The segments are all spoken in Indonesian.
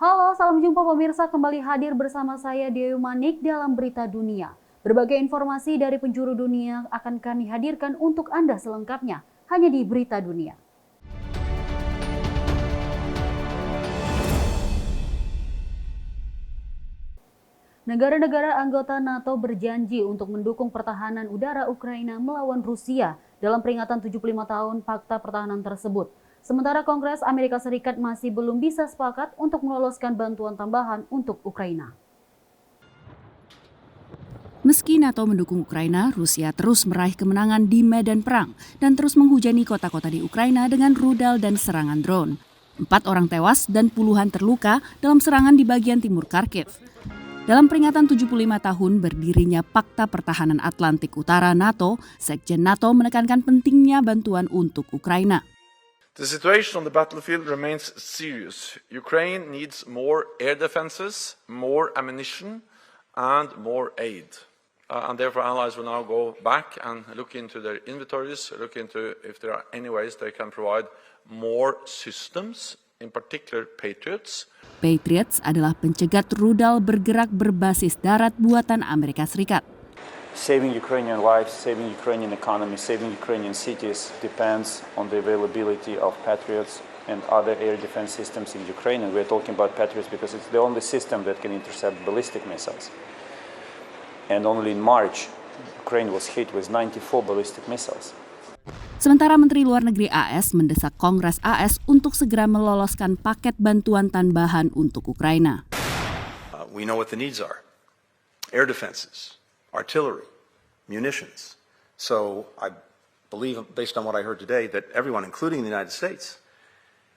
Halo, salam jumpa pemirsa, kembali hadir bersama saya Dewi Manik dalam Berita Dunia. Berbagai informasi dari penjuru dunia akan kami hadirkan untuk Anda selengkapnya, hanya di Berita Dunia. Negara-negara anggota NATO berjanji untuk mendukung pertahanan udara Ukraina melawan Rusia dalam peringatan 75 tahun Fakta Pertahanan tersebut. Sementara Kongres Amerika Serikat masih belum bisa sepakat untuk meloloskan bantuan tambahan untuk Ukraina. Meski NATO mendukung Ukraina, Rusia terus meraih kemenangan di medan perang dan terus menghujani kota-kota di Ukraina dengan rudal dan serangan drone. 4 orang tewas dan puluhan terluka dalam serangan di bagian timur Kharkiv. Dalam peringatan 75 tahun berdirinya Pakta Pertahanan Atlantik Utara NATO, Sekjen NATO menekankan pentingnya bantuan untuk Ukraina. The situation on the battlefield remains serious. Ukraine needs more air defenses, more ammunition, and more aid. And therefore, allies will now go back and look into their inventories, look into if there are any ways they can provide more systems, in particular Patriots. Patriots adalah pencegat rudal bergerak berbasis darat buatan Amerika Serikat. Saving Ukrainian lives, saving Ukrainian economy, saving Ukrainian cities depends on the availability of Patriots and other air defense systems in Ukraine. And we're talking about Patriots because it's the only system that can intercept ballistic missiles. And only in March, Ukraine was hit with 94 ballistic missiles. Sementara Menteri Luar Negeri AS mendesak Kongres AS untuk segera meloloskan paket bantuan tambahan untuk Ukraina. We know what the needs are. Air defenses, artillery, munitions. So I believe, based on what I heard today, that everyone, including the United States,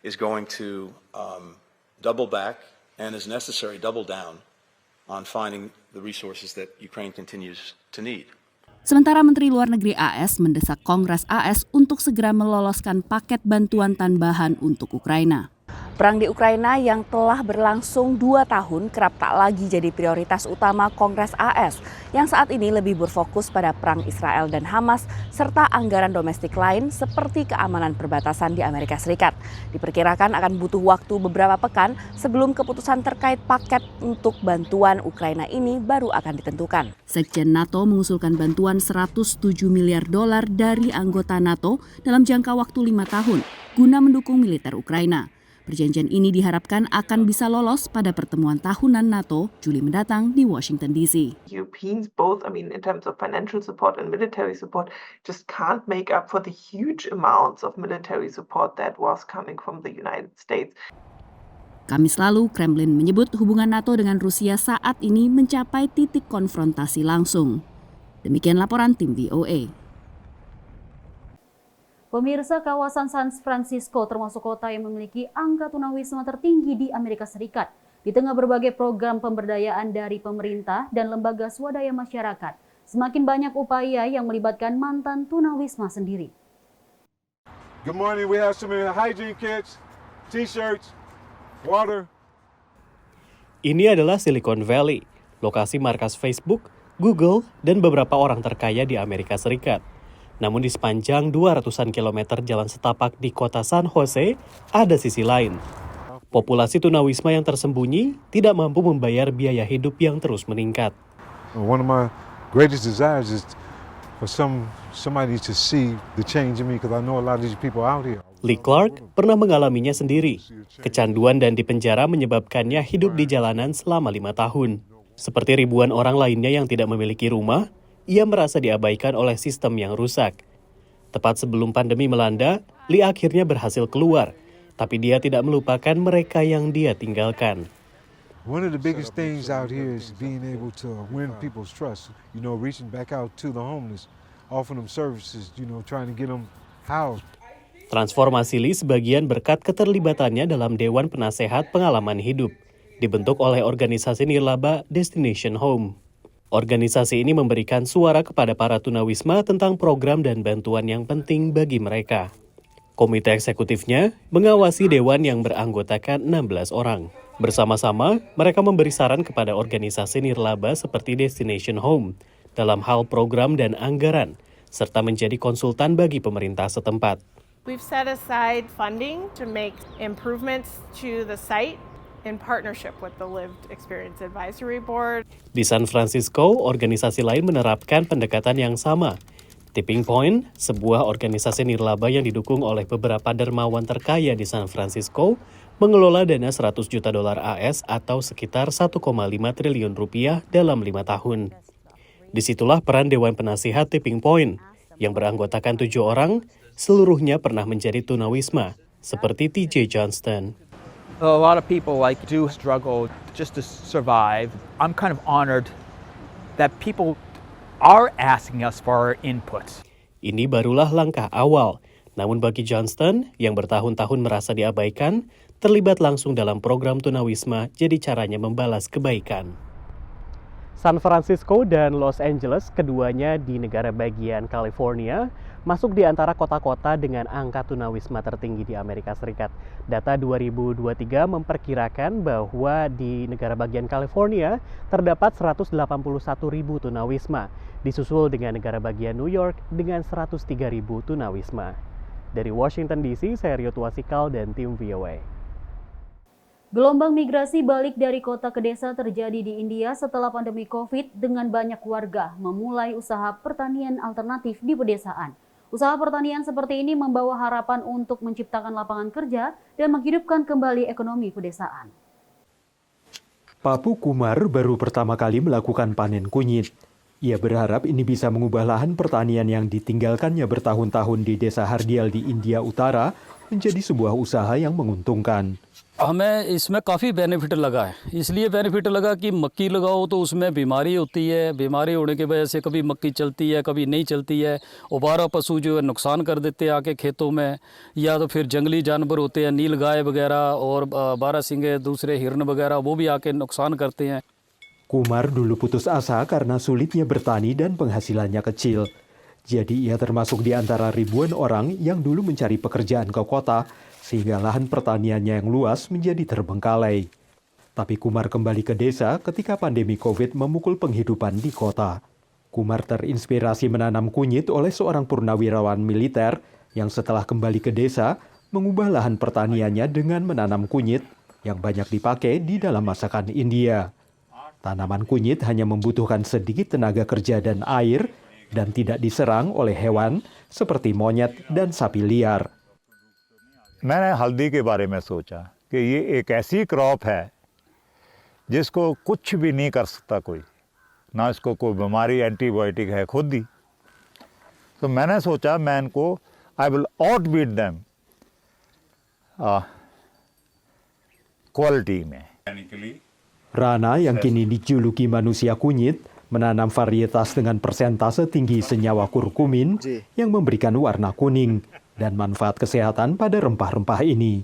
is going to double back and, as necessary, double down on finding the resources that Ukraine continues to need. Sementara Menteri Luar Negeri AS mendesak Kongres AS untuk segera meloloskan paket bantuan tambahan untuk Ukraina. Perang di Ukraina yang telah berlangsung 2 tahun kerap tak lagi jadi prioritas utama Kongres AS yang saat ini lebih berfokus pada perang Israel dan Hamas serta anggaran domestik lain seperti keamanan perbatasan di Amerika Serikat. Diperkirakan akan butuh waktu beberapa pekan sebelum keputusan terkait paket untuk bantuan Ukraina ini baru akan ditentukan. Sekjen NATO mengusulkan bantuan $107 miliar dari anggota NATO dalam jangka waktu 5 tahun guna mendukung militer Ukraina. Perjanjian ini diharapkan akan bisa lolos pada pertemuan tahunan NATO Juli mendatang di Washington DC. Europeans both, in terms of financial support and military support, just can't make up for the huge amounts of military support that was coming from the United States. Kamis lalu, Kremlin menyebut hubungan NATO dengan Rusia saat ini mencapai titik konfrontasi langsung. Demikian laporan tim VOA. Pemirsa, kawasan San Francisco termasuk kota yang memiliki angka tunawisma tertinggi di Amerika Serikat. Di tengah berbagai program pemberdayaan dari pemerintah dan lembaga swadaya masyarakat, semakin banyak upaya yang melibatkan mantan tunawisma sendiri. Good morning, we have some hygiene kits, t-shirts, water. Ini adalah Silicon Valley, lokasi markas Facebook, Google, dan beberapa orang terkaya di Amerika Serikat. Namun di sepanjang 200-an kilometer jalan setapak di kota San Jose, ada sisi lain. Populasi tunawisma yang tersembunyi tidak mampu membayar biaya hidup yang terus meningkat. One of my greatest desires is for somebody to see the change in me because I know a lot of these people out here. Lee Clark pernah mengalaminya sendiri. Kecanduan dan dipenjara menyebabkannya hidup di jalanan selama 5 tahun. Seperti ribuan orang lainnya yang tidak memiliki rumah, ia merasa diabaikan oleh sistem yang rusak. Tepat sebelum pandemi melanda, Lee akhirnya berhasil keluar, tapi dia tidak melupakan mereka yang dia tinggalkan. One of the biggest things out here is being able to win people's trust. Reaching back out to the homeless, offering them services, trying to get them housed. Transformasi Lee sebagian berkat keterlibatannya dalam Dewan Penasehat Pengalaman Hidup, dibentuk oleh organisasi nirlaba Destination Home. Organisasi ini memberikan suara kepada para tunawisma tentang program dan bantuan yang penting bagi mereka. Komite eksekutifnya mengawasi dewan yang beranggotakan 16 orang. Bersama-sama, mereka memberi saran kepada organisasi nirlaba seperti Destination Home dalam hal program dan anggaran, serta menjadi konsultan bagi pemerintah setempat. We've set aside funding to make improvements to the site in partnership with the Lived Experience Advisory Board. Di San Francisco, organisasi lain menerapkan pendekatan yang sama. Tipping Point, sebuah organisasi nirlaba yang didukung oleh beberapa dermawan terkaya di San Francisco, mengelola dana 100 juta dolar AS atau sekitar 1,5 triliun rupiah dalam 5 tahun. Disitulah peran Dewan Penasihat Tipping Point, yang beranggotakan 7 orang, seluruhnya pernah menjadi tunawisma, seperti TJ Johnston. A lot of people do struggle just to survive. I'm kind of honored that people are asking us for our input. Ini barulah langkah awal. Namun bagi Johnston, yang bertahun-tahun merasa diabaikan, terlibat langsung dalam program tunawisma jadi caranya membalas kebaikan. San Francisco dan Los Angeles, keduanya di negara bagian California, masuk di antara kota-kota dengan angka tunawisma tertinggi di Amerika Serikat. Data 2023 memperkirakan bahwa di negara bagian California terdapat 181.000 tunawisma, disusul dengan negara bagian New York dengan 103.000 tunawisma. Dari Washington DC, saya Rio Tuasikal dan tim VOA. Gelombang migrasi balik dari kota ke desa terjadi di India setelah pandemi COVID dengan banyak warga memulai usaha pertanian alternatif di pedesaan. Usaha pertanian seperti ini membawa harapan untuk menciptakan lapangan kerja dan menghidupkan kembali ekonomi pedesaan. Papu Kumar baru pertama kali melakukan panen kunyit. Ia berharap ini bisa mengubah lahan pertanian yang ditinggalkannya bertahun-tahun di desa Hardial di India Utara menjadi sebuah usaha yang menguntungkan. हमें इसमें काफ़ी बेनिफिट लगा है, इसलिए बेनिफिट लगा कि मक्की लगाओ तो उसमें बीमारी होती है, बीमारी होने की वजह से कभी मक्की चलती है कभी नहीं चलती है, ओबारा पशु जो है नुकसान कर देते हैं आके खेतों में, या तो फिर जंगली जानवर होते हैं नील गाय वगैरह और बारहसिंगे दूसरे हिरण वगैरह वो भी आके नुकसान करते हैं. Kumar dulu putus asa karena sulitnya bertani dan penghasilannya kecil. Jadi ia termasuk di antara ribuan orang yang dulu mencari pekerjaan ke kota, sehingga lahan pertaniannya yang luas menjadi terbengkalai. Tapi Kumar kembali ke desa ketika pandemi COVID memukul penghidupan di kota. Kumar terinspirasi menanam kunyit oleh seorang purnawirawan militer yang setelah kembali ke desa, mengubah lahan pertaniannya dengan menanam kunyit yang banyak dipakai di dalam masakan India. Tanaman kunyit hanya membutuhkan sedikit tenaga kerja dan air, dan tidak diserang oleh hewan seperti monyet dan sapi liar. मैंने हल्दी के बारे में सोचा कि ये एक ऐसी क्रॉप है जिसको कुछ भी नहीं कर सकता कोई, ना इसको कोई बीमारी एंटीबायोटिक है खुद ही, तो मैंने सोचा मैं इनको आई विल आउटबीट देम क्वालिटी में. Rana yang kini dijuluki manusia kunyit menanam varietas dengan persentase tinggi senyawa kurkumin yang memberikan warna kuning dan manfaat kesehatan pada rempah-rempah ini.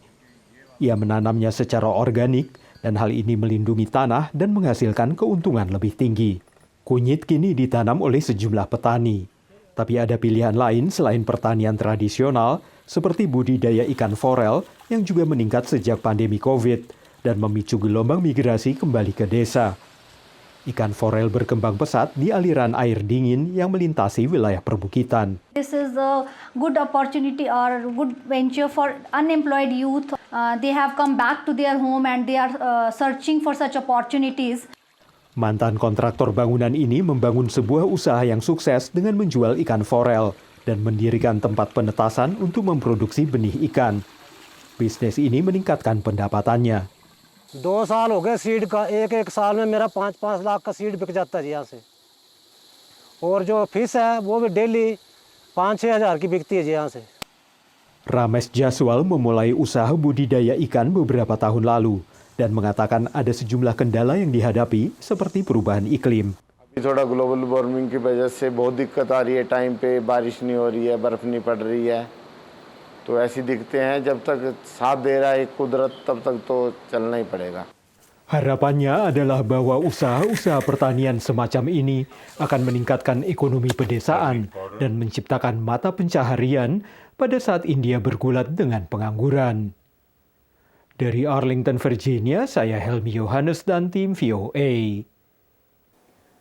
Ia menanamnya secara organik dan hal ini melindungi tanah dan menghasilkan keuntungan lebih tinggi. Kunyit kini ditanam oleh sejumlah petani. Tapi ada pilihan lain selain pertanian tradisional seperti budidaya ikan forel yang juga meningkat sejak pandemi COVID dan memicu gelombang migrasi kembali ke desa. Ikan forel berkembang pesat di aliran air dingin yang melintasi wilayah perbukitan. This is a good opportunity or good venture for unemployed youth. They have come back to their home and they are searching for such opportunities. Mantan kontraktor bangunan ini membangun sebuah usaha yang sukses dengan menjual ikan forel dan mendirikan tempat penetasan untuk memproduksi benih ikan. Bisnis ini meningkatkan pendapatannya. 2 साल हो गए सीड का, एक साल में मेरा 5-5 लाख का सीड बिक जाता है जी यहाँ से, और जो फिश है वो भी डेली 5-6 हज़ार की बिकती है जी यहाँ से. Ramesh Jaswal memulai usaha budidaya ikan beberapa tahun lalu dan mengatakan ada sejumlah kendala yang dihadapi seperti perubahan iklim. थोड़ा ग्लोबल वार्मिंग की वजह से बहुत दिक्कत आ रही है, टाइम पे बारिश नहीं हो रही है, बर्फ नहीं पड़ रही है, तो ऐसी दिक्कतें हैं. जब तक साथ दे रहा है कुदरत तब तक तो चलना ही पड़ेगा. Harapannya adalah bahwa usaha-usaha pertanian semacam ini akan meningkatkan ekonomi pedesaan dan menciptakan mata pencaharian pada saat India bergulat dengan pengangguran. Dari Arlington, Virginia, saya Helmi Yohanes dan tim VOA.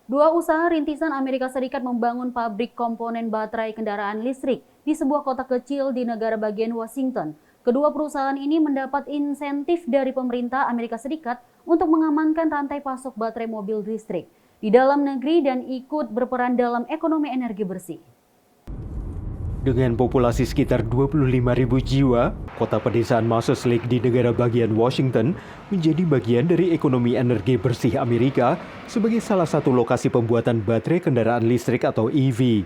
Dua usaha rintisan Amerika Serikat membangun pabrik komponen baterai kendaraan listrik di sebuah kota kecil di negara bagian Washington. Kedua perusahaan ini mendapat insentif dari pemerintah Amerika Serikat untuk mengamankan rantai pasok baterai mobil listrik di dalam negeri dan ikut berperan dalam ekonomi energi bersih. Dengan populasi sekitar 25.000 jiwa, kota pedesaan Moses Lake di negara bagian Washington menjadi bagian dari ekonomi energi bersih Amerika sebagai salah satu lokasi pembuatan baterai kendaraan listrik atau EV.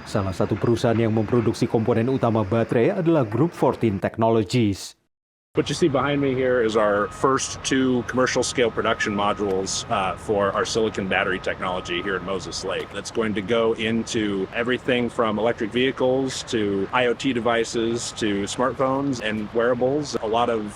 Salah satu perusahaan yang memproduksi komponen utama baterai adalah Group 14 Technologies. What you see behind me here is our first 2 commercial scale production modules for our silicon battery technology here at Moses Lake. That's going to go into everything from electric vehicles to IoT devices to smartphones and wearables, a lot of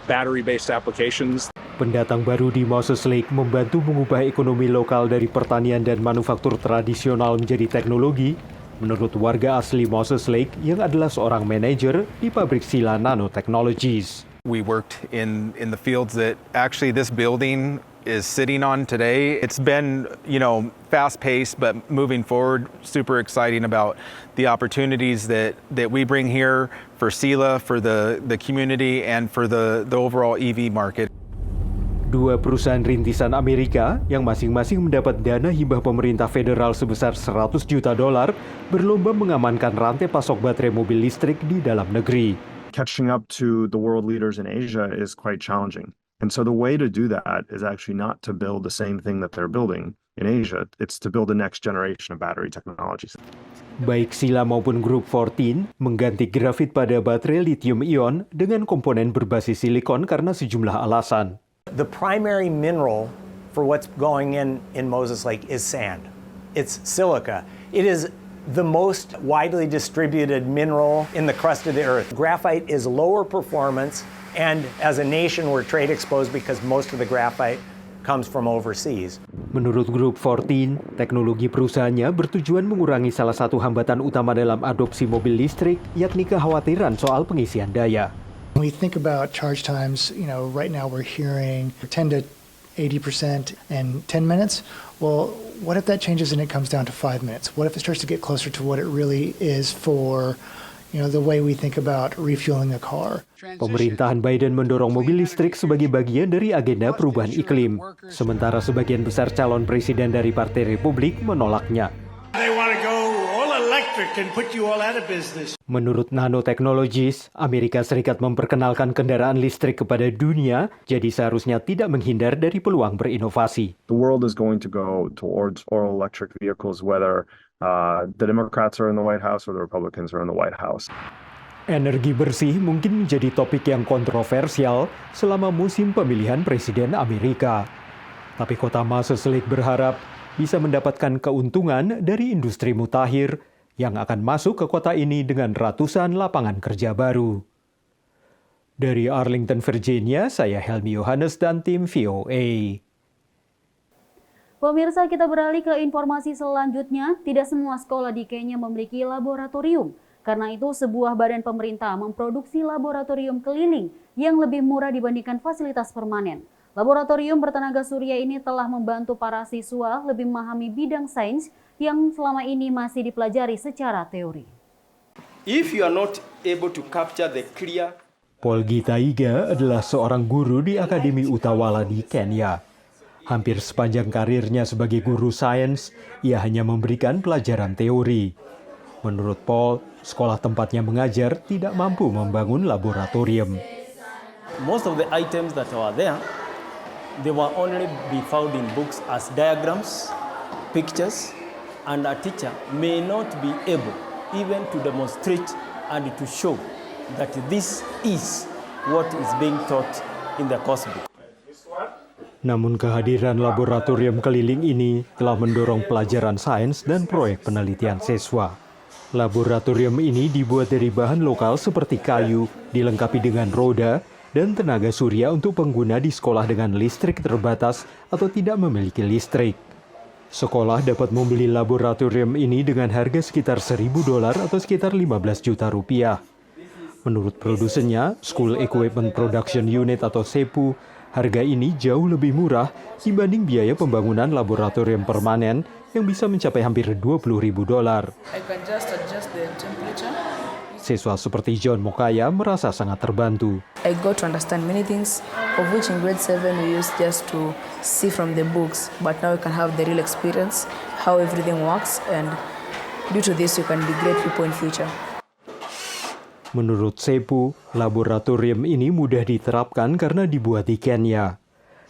battery-based applications. Pendatang baru di Moses Lake membantu mengubah ekonomi lokal dari pertanian dan manufaktur tradisional menjadi teknologi, menurut warga asli Moses Lake yang adalah seorang manajer di pabrik Sila Nanotechnologies. We worked in the fields that actually this building is sitting on today. It's been, fast-paced, but moving forward, super exciting about the opportunities that we bring here for Sila, for the community, and for the overall EV market. Dua perusahaan rintisan Amerika yang masing-masing mendapat dana hibah pemerintah federal sebesar $100 juta berlomba mengamankan rantai pasok baterai mobil listrik di dalam negeri. Catching up to the world leaders in Asia is quite challenging. And so the way to do that is actually not to build the same thing that they're building in Asia, it's to build the next generation of battery technologies. Baik Sila maupun Group 14 mengganti grafit pada baterai lithium-ion dengan komponen berbasis silikon karena sejumlah alasan. The primary mineral for what's going in Moses Lake is sand. It's silica. It is the most widely distributed mineral in the crust of the earth. Graphite is lower performance, and as a nation we're trade exposed because most of the graphite comes from overseas. Menurut Group 14, teknologi perusahaannya bertujuan mengurangi salah satu hambatan utama dalam adopsi mobil listrik, yakni kekhawatiran soal pengisian daya. When we think about charge times, right now we're hearing 10 to 80% in 10 minutes. Well, what if that changes and it comes down to 5 minutes? What if it starts to get closer to what it really is for, the way we think about refueling a car? Pemerintahan Biden mendorong mobil listrik sebagai bagian dari agenda perubahan iklim. Sementara sebagian besar calon presiden dari Partai Republik menolaknya. They want to go all electric and put you all out of business. Menurut Nanotechnologies, Amerika Serikat memperkenalkan kendaraan listrik kepada dunia, jadi seharusnya tidak menghindar dari peluang berinovasi. The world is going to go towards all electric vehicles, whether the Democrats are in the White House or the Republicans are in the White House. Energi bersih mungkin menjadi topik yang kontroversial selama musim pemilihan presiden Amerika. Tapi kota Moses Lake berharap bisa mendapatkan keuntungan dari industri mutakhir yang akan masuk ke kota ini dengan ratusan lapangan kerja baru. Dari Arlington, Virginia, saya Helmi Yohanes dan tim VOA. Pemirsa, kita beralih ke informasi selanjutnya. Tidak semua sekolah di Kenya memiliki laboratorium. Karena itu, sebuah badan pemerintah memproduksi laboratorium keliling yang lebih murah dibandingkan fasilitas permanen. Laboratorium bertenaga surya ini telah membantu para siswa lebih memahami bidang sains yang selama ini masih dipelajari secara teori. If you are not able to capture the clear... Paul Gitaiga adalah seorang guru di Akademi Utawala di Kenya. Hampir sepanjang karirnya sebagai guru sains, ia hanya memberikan pelajaran teori. Menurut Paul, sekolah tempatnya mengajar tidak mampu membangun laboratorium. Most of the items that are there, they will only be found in books as diagrams, pictures, and a teacher may not be able even to demonstrate and to show that this is what is being taught in the course book. Namun kehadiran laboratorium keliling ini telah mendorong pelajaran sains dan proyek penelitian siswa. Laboratorium ini dibuat dari bahan lokal seperti kayu, dilengkapi dengan roda, dan tenaga surya untuk pengguna di sekolah dengan listrik terbatas atau tidak memiliki listrik. Sekolah dapat membeli laboratorium ini dengan harga sekitar $1.000 atau sekitar 15 juta rupiah. Menurut produsennya, School Equipment Production Unit atau SEPU, harga ini jauh lebih murah dibanding biaya pembangunan laboratorium permanen yang bisa mencapai hampir $20.000. I can just adjust the temperature Siswa seperti John Mokaya merasa sangat terbantu. I got to understand many things, of which in grade 7 we used just to see from the books, but now we can have the real experience, how everything works, and due to this you can be great people in future. Menurut Sepu, laboratorium ini mudah diterapkan karena dibuat di Kenya.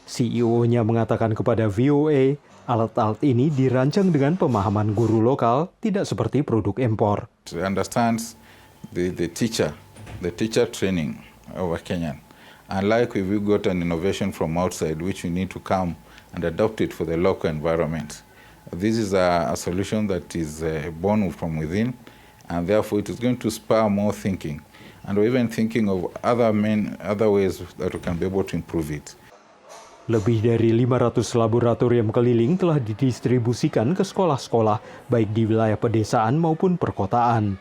CEO-nya mengatakan kepada VOA, alat-alat ini dirancang dengan pemahaman guru lokal, tidak seperti produk impor. To understand the teacher training over Kenyan. Unlike if we got an innovation from outside, which we need to come and adopt it for the local environment. This is a solution that is born from within, and therefore it is going to spur more thinking, and we're even thinking of other ways that we can be able to improve it. Lebih dari 500 laboratorium keliling telah didistribusikan ke sekolah-sekolah, baik di wilayah pedesaan maupun perkotaan.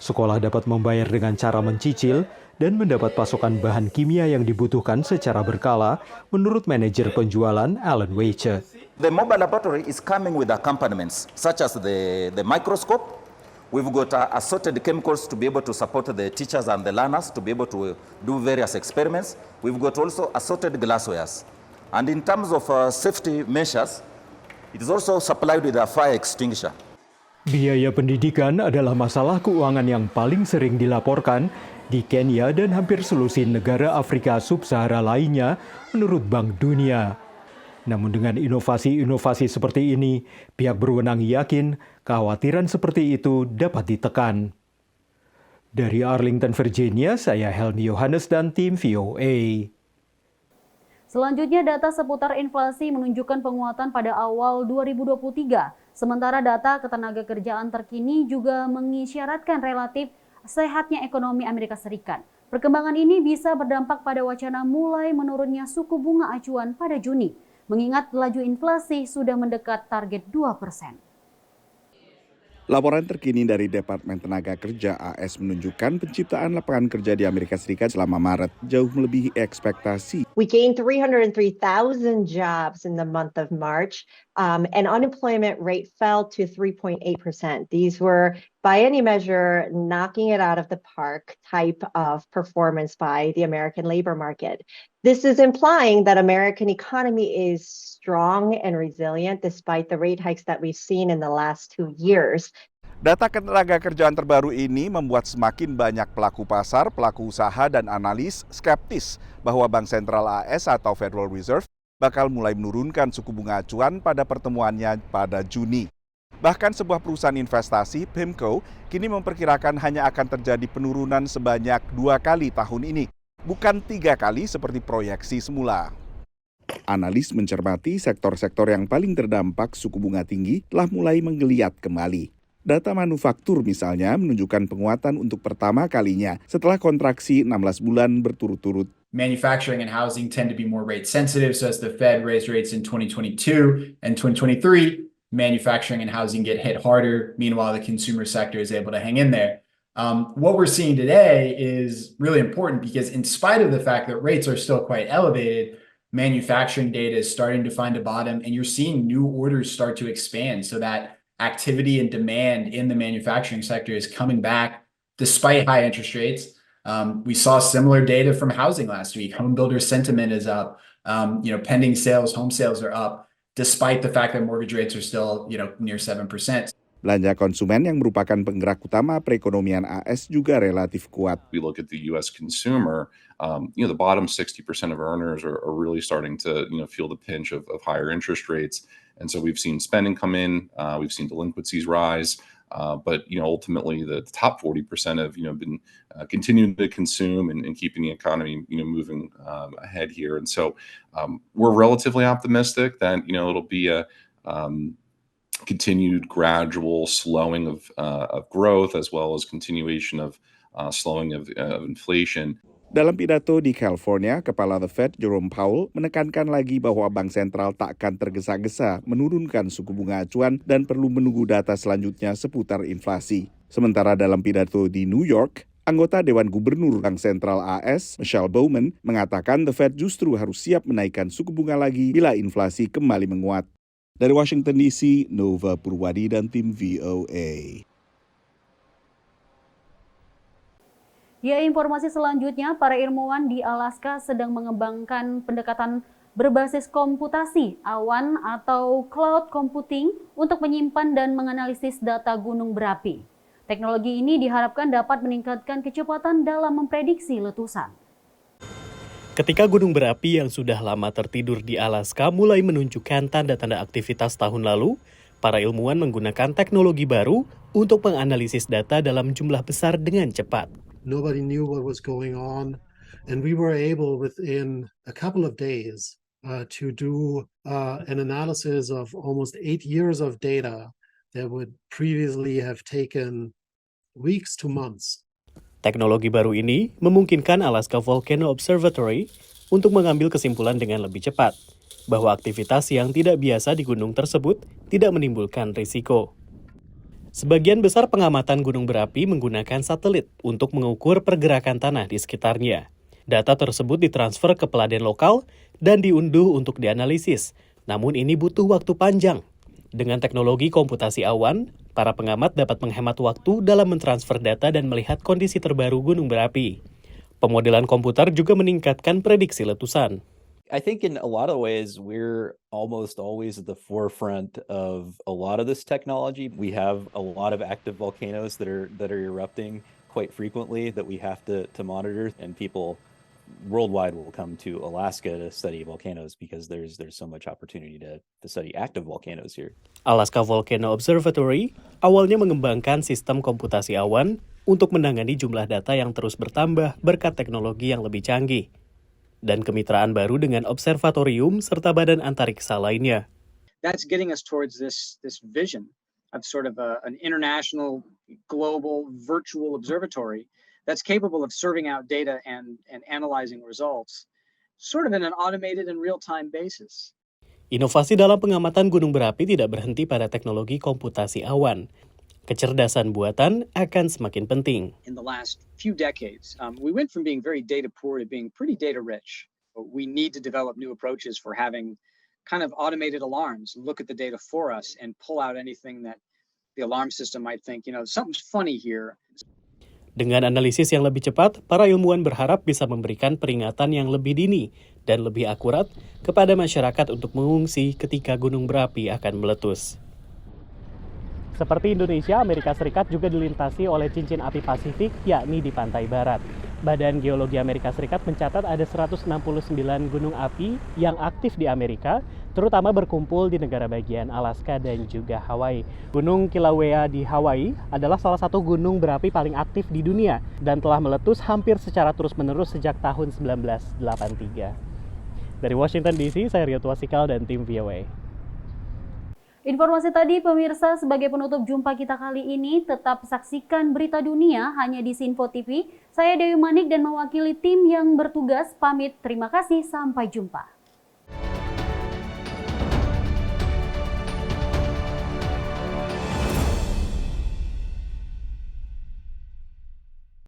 Sekolah dapat membayar dengan cara mencicil dan mendapat pasokan bahan kimia yang dibutuhkan secara berkala, menurut manajer penjualan Alan Weiche. The mobile laboratory is coming with accompaniments, such as the microscope. We've got assorted chemicals to be able to support the teachers and the learners to be able to do various experiments. We've got also assorted glasswares. And in terms of safety measures, it is also supplied with a fire extinguisher. Biaya pendidikan adalah masalah keuangan yang paling sering dilaporkan di Kenya dan hampir seluruh negara Afrika Sub-Sahara lainnya, menurut Bank Dunia. Namun dengan inovasi-inovasi seperti ini, pihak berwenang yakin kekhawatiran seperti itu dapat ditekan. Dari Arlington, Virginia, saya Helmi Yohanes dan tim VOA. Selanjutnya, data seputar inflasi menunjukkan penguatan pada awal 2023. Sementara data ketenagakerjaan terkini juga mengisyaratkan relatif sehatnya ekonomi Amerika Serikat. Perkembangan ini bisa berdampak pada wacana mulai menurunnya suku bunga acuan pada Juni, mengingat laju inflasi sudah mendekat target 2%. Laporan terkini dari Departemen Tenaga Kerja AS menunjukkan penciptaan lapangan kerja di Amerika Serikat selama Maret jauh melebihi ekspektasi. We gained 303,000 jobs in the month of March, and unemployment rate fell to 3.8%. These were, by any measure, knocking it out of the park type of performance by the American labor market. This is implying that American economy is strong and resilient despite the rate hikes that we've seen in the last 2 years. Data ketenagakerjaan terbaru ini membuat semakin banyak pelaku pasar, pelaku usaha, dan analis skeptis bahwa Bank Sentral AS atau Federal Reserve bakal mulai menurunkan suku bunga acuan pada pertemuannya pada Juni. Bahkan sebuah perusahaan investasi, PIMCO, kini memperkirakan hanya akan terjadi penurunan sebanyak 2 kali tahun ini, bukan 3 kali seperti proyeksi semula. Analis mencermati sektor-sektor yang paling terdampak suku bunga tinggi telah mulai menggeliat kembali. Data manufaktur misalnya menunjukkan penguatan untuk pertama kalinya setelah kontraksi 16 bulan berturut-turut. Manufacturing and housing tend to be more rate sensitive, so as the Fed raised rates in 2022 and 2023, manufacturing and housing get hit harder. Meanwhile, the consumer sector is able to hang in there. What we're seeing today is really important because in spite of the fact that rates are still quite elevated, manufacturing data is starting to find a bottom, and you're seeing new orders start to expand so that activity and demand in the manufacturing sector is coming back despite high interest rates. We saw similar data from housing last week. Home builder sentiment is up. Pending sales, home sales are up, despite the fact that mortgage rates are still, near 7%. Belanja konsumen yang merupakan penggerak utama perekonomian AS juga relatif kuat. We look at the U.S. consumer, the bottom 60% of earners are really starting to, feel the pinch of higher interest rates. And so we've seen spending come in, we've seen delinquencies rise, but ultimately the top 40% have been continuing to consume and keeping the economy moving ahead here. And so we're relatively optimistic that it'll be a continued gradual slowing of growth as well as continuation of slowing of inflation. Dalam pidato di California, Kepala The Fed Jerome Powell menekankan lagi bahwa Bank Sentral tak akan tergesa-gesa menurunkan suku bunga acuan dan perlu menunggu data selanjutnya seputar inflasi. Sementara dalam pidato di New York, anggota Dewan Gubernur Bank Sentral AS, Michelle Bowman, mengatakan The Fed justru harus siap menaikkan suku bunga lagi bila inflasi kembali menguat. Dari Washington DC, Nova Purwadi dan tim VOA. Ya, informasi selanjutnya, para ilmuwan di Alaska sedang mengembangkan pendekatan berbasis komputasi awan atau cloud computing untuk menyimpan dan menganalisis data gunung berapi. Teknologi ini diharapkan dapat meningkatkan kecepatan dalam memprediksi letusan. Ketika gunung berapi yang sudah lama tertidur di Alaska mulai menunjukkan tanda-tanda aktivitas tahun lalu, para ilmuwan menggunakan teknologi baru untuk menganalisis data dalam jumlah besar dengan cepat. Nobody knew what was going on, and we were able within a couple of days to do an analysis of almost 8 years of data that would previously have taken weeks to months. Teknologi baru ini memungkinkan Alaska Volcano Observatory untuk mengambil kesimpulan dengan lebih cepat bahwa aktivitas yang tidak biasa di gunung tersebut tidak menimbulkan risiko. Sebagian besar pengamatan gunung berapi menggunakan satelit untuk mengukur pergerakan tanah di sekitarnya. Data tersebut ditransfer ke peladen lokal dan diunduh untuk dianalisis, namun ini butuh waktu panjang. Dengan teknologi komputasi awan, para pengamat dapat menghemat waktu dalam mentransfer data dan melihat kondisi terbaru gunung berapi. Pemodelan komputer juga meningkatkan prediksi letusan. I think in a lot of ways, we're almost always at the forefront of a lot of this technology. We have a lot of active volcanoes that are erupting quite frequently that we have to monitor, and people worldwide will come to Alaska to study volcanoes because there's so much opportunity to study active volcanoes here. Alaska Volcano Observatory awalnya mengembangkan sistem komputasi awan untuk menangani jumlah data yang terus bertambah berkat teknologi yang lebih canggih dan kemitraan baru dengan observatorium serta badan antariksa lainnya. That's getting us towards this vision of sort of an international, global, virtual observatory that's capable of serving out data and analyzing results, sort of in an automated and real-time basis. Inovasi dalam pengamatan gunung berapi tidak berhenti pada teknologi komputasi awan. Kecerdasan buatan akan semakin penting. In the last few decades, we went from being very data poor to being pretty data rich. We need to develop new approaches for having kind of automated alarms, look at the data for us and pull out anything that the alarm system might think, something's funny here. Dengan analisis yang lebih cepat, para ilmuwan berharap bisa memberikan peringatan yang lebih dini dan lebih akurat kepada masyarakat untuk mengungsi ketika gunung berapi akan meletus. Seperti Indonesia, Amerika Serikat juga dilintasi oleh cincin api Pasifik, yakni di pantai barat. Badan Geologi Amerika Serikat mencatat ada 169 gunung api yang aktif di Amerika, terutama berkumpul di negara bagian Alaska dan juga Hawaii. Gunung Kilauea di Hawaii adalah salah satu gunung berapi paling aktif di dunia dan telah meletus hampir secara terus-menerus sejak tahun 1983. Dari Washington DC, saya Rio Tuasikal dan tim VOA. Informasi tadi pemirsa sebagai penutup jumpa kita kali ini, tetap saksikan berita dunia hanya di Sinfo TV. Saya Dewi Manik dan mewakili tim yang bertugas pamit. Terima kasih, sampai jumpa.